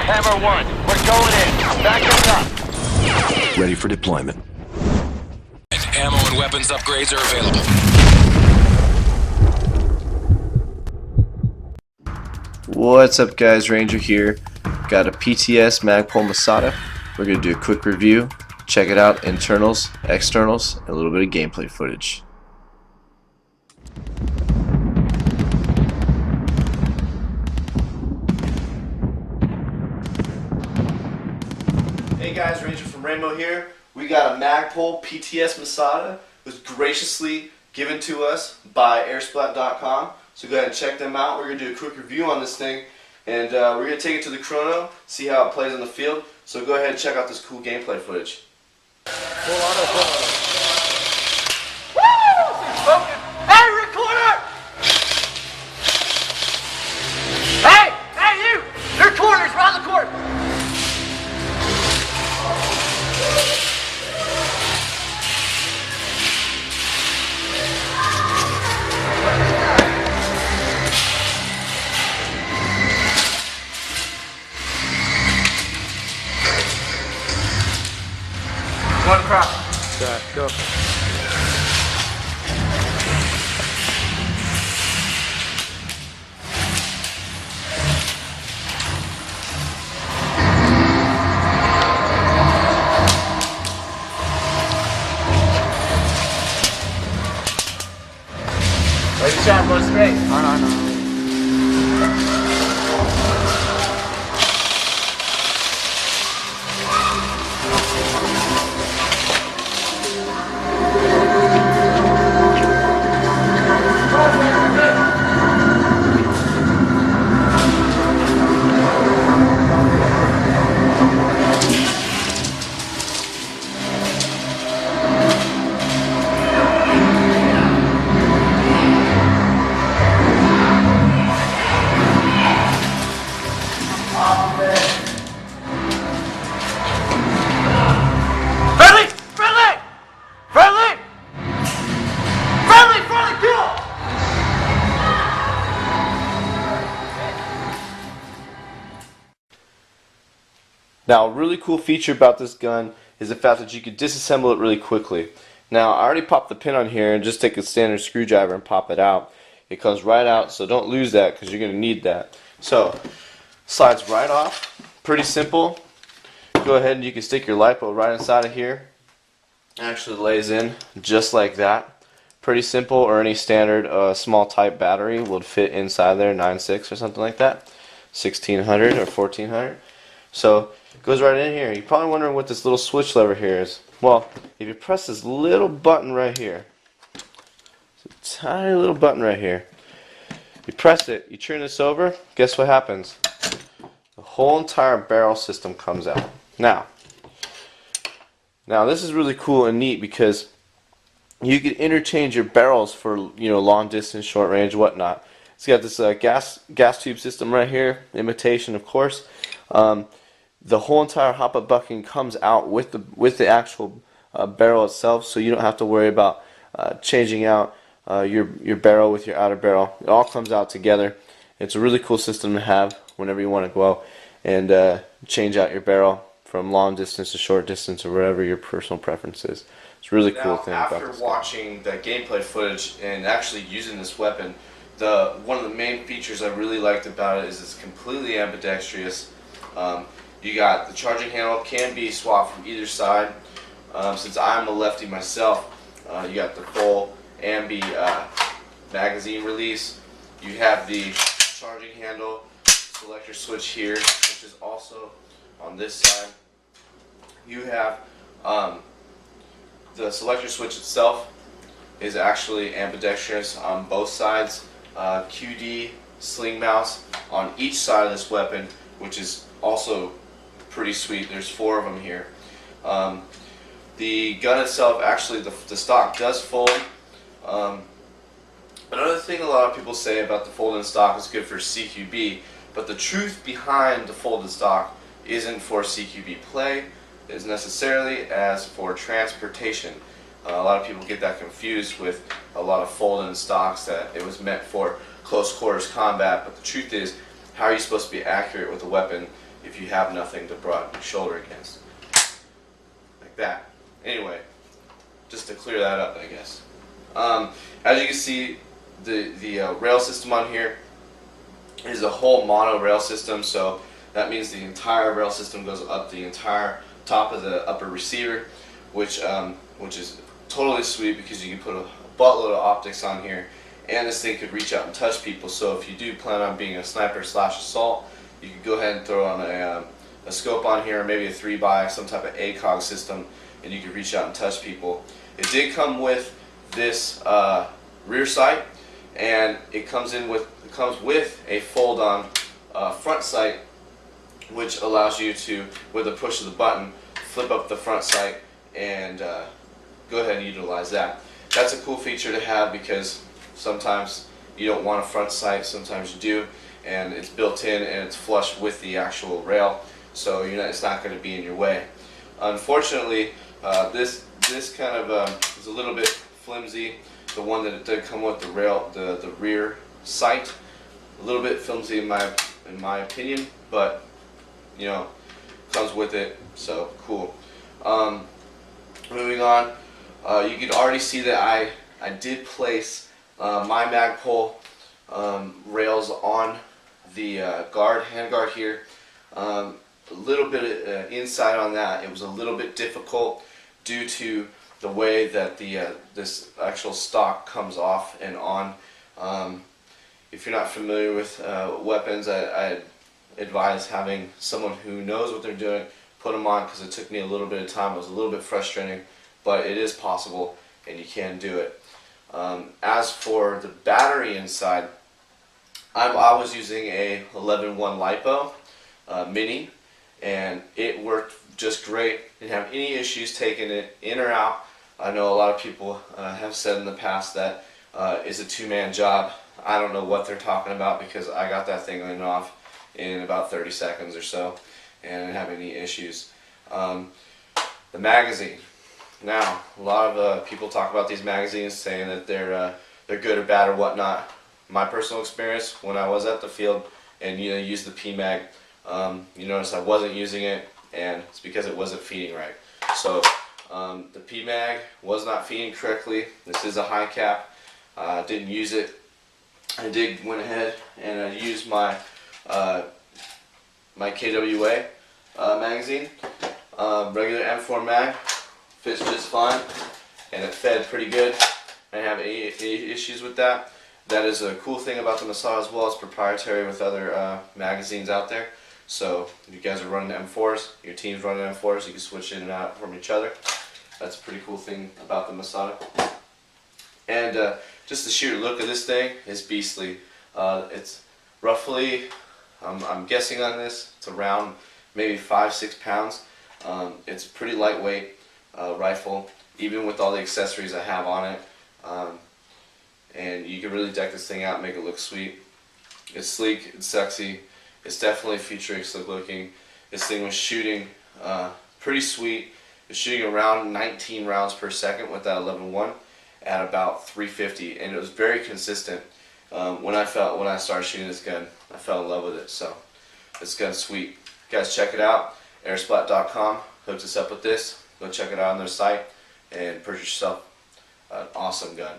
Hammer 1, we're going in. Back us up. Ready for deployment. Ammo and weapons upgrades are available. What's up guys, Ranger here. Got a PTS Magpul Masada. We're going to do a quick review, check it out, internals, externals, and a little bit of gameplay footage. Hey guys, Ranger from Rainbow here. We got a Magpul PTS Masada. It was graciously given to us by AirSplat.com. So go ahead and check them out. We're going to do a quick review on this thing, and we're going to take it to the chrono, see how it plays on the field. So go ahead and check out this cool gameplay footage. Full auto. Woo! Hey, recorder! Hey, you! Your corner's round the corner. One crop. Go. Ready shot, go straight. No. Now, a really cool feature about this gun is the fact that you can disassemble it really quickly. Now, I already popped the pin on here and just take a standard screwdriver and pop it out. It comes right out, so don't lose that because you're going to need that. So, slides right off. Pretty simple. Go ahead and you can stick your LiPo right inside of here. Actually lays in just like that. Pretty simple, or any standard small type battery would fit inside there, 9.6 or something like that. 1600 or 1400. So, it goes right in here. You're probably wondering what this little switch lever here is. Well, if you press this little button right here, it's a tiny little button right here. You press it, you turn this over, guess what happens? The whole entire barrel system comes out. Now this is really cool and neat because you can interchange your barrels for, long distance, short range, whatnot. It's got this gas tube system right here, imitation of course. The whole entire hop-up bucking comes out with the actual barrel itself, so you don't have to worry about changing out your barrel with your outer barrel. It all comes out together. It's a really cool system to have whenever you want to go and change out your barrel from long distance to short distance or whatever your personal preference is. It's a really cool thing about this. After watching the gameplay footage and actually using this weapon, one of the main features I really liked about it is it's completely ambidextrous. You got the charging handle, can be swapped from either side. Since I'm a lefty myself, you got the full ambi magazine release. You have the charging handle selector switch here, which is also on this side. You have the selector switch itself is actually ambidextrous on both sides. QD sling mounts on each side of this weapon, which is also pretty sweet. There's 4 of them here. The gun itself, actually the stock does fold. Another thing a lot of people say about the folded stock is good for CQB, but the truth behind the folded stock isn't for CQB play, is necessarily as for transportation. A lot of people get that confused with a lot of folded stocks, that it was meant for close quarters combat, but the truth is, how are you supposed to be accurate with a weapon if you have nothing to brush your shoulder against, like that. Anyway, just to clear that up, I guess. As you can see, the rail system on here is a whole mono rail system, so that means the entire rail system goes up the entire top of the upper receiver, which is totally sweet because you can put a buttload of optics on here, and this thing could reach out and touch people. So if you do plan on being a sniper / assault, you can go ahead and throw on a scope on here, or maybe a 3x, some type of ACOG system, and you can reach out and touch people. It did come with this rear sight, and it comes with a fold-on front sight, which allows you to, with a push of the button, flip up the front sight and go ahead and utilize that. That's a cool feature to have because sometimes you don't want a front sight, sometimes you do, and it's built in and it's flush with the actual rail, so it's not going to be in your way. Unfortunately, this kind of is a little bit flimsy. The one that it did come with, the rail, the rear sight, a little bit flimsy in my opinion, but comes with it, so cool. Moving on, you can already see that I did place my Magpul rails on the hand guard here. A little bit of insight on that. It was a little bit difficult due to the way that this actual stock comes off and on. If you're not familiar with weapons, I advise having someone who knows what they're doing put them on, because it took me a little bit of time. It was a little bit frustrating, but it is possible and you can do it. As for the battery inside, I was using a 11.1 LiPo mini, and it worked just great. Didn't have any issues taking it in or out. I know a lot of people have said in the past that it's a two-man job. I don't know what they're talking about, because I got that thing on and off in about 30 seconds or so and didn't have any issues. The magazine. Now, a lot of people talk about these magazines saying that they're good or bad or whatnot. My personal experience when I was at the field and used the PMag, you notice I wasn't using it, and it's because it wasn't feeding right. So the PMag was not feeding correctly. This is a high cap. Didn't use it. I did went ahead and I used my my KWA magazine, regular M4 mag, fits just fine, and it fed pretty good. I didn't have any issues with that. That is a cool thing about the Masada as well. It's proprietary with other magazines out there. So if you guys are running M4s, your team's running M4s, you can switch in and out from each other. That's a pretty cool thing about the Masada. And just the sheer look of this thing is beastly. It's roughly, I'm guessing on this, it's around maybe 5-6 pounds. It's a pretty lightweight rifle, even with all the accessories I have on it. And you can really deck this thing out and make it look sweet. It's sleek, it's sexy, it's definitely futuristic looking. This thing was shooting pretty sweet. It's shooting around 19 rounds per second with that 11.1 at about 350, and it was very consistent. When I started shooting this gun, I fell in love with it. So this gun's sweet. You guys check it out. AirSplat.com hooked us up with this. Go check it out on their site and purchase yourself an awesome gun.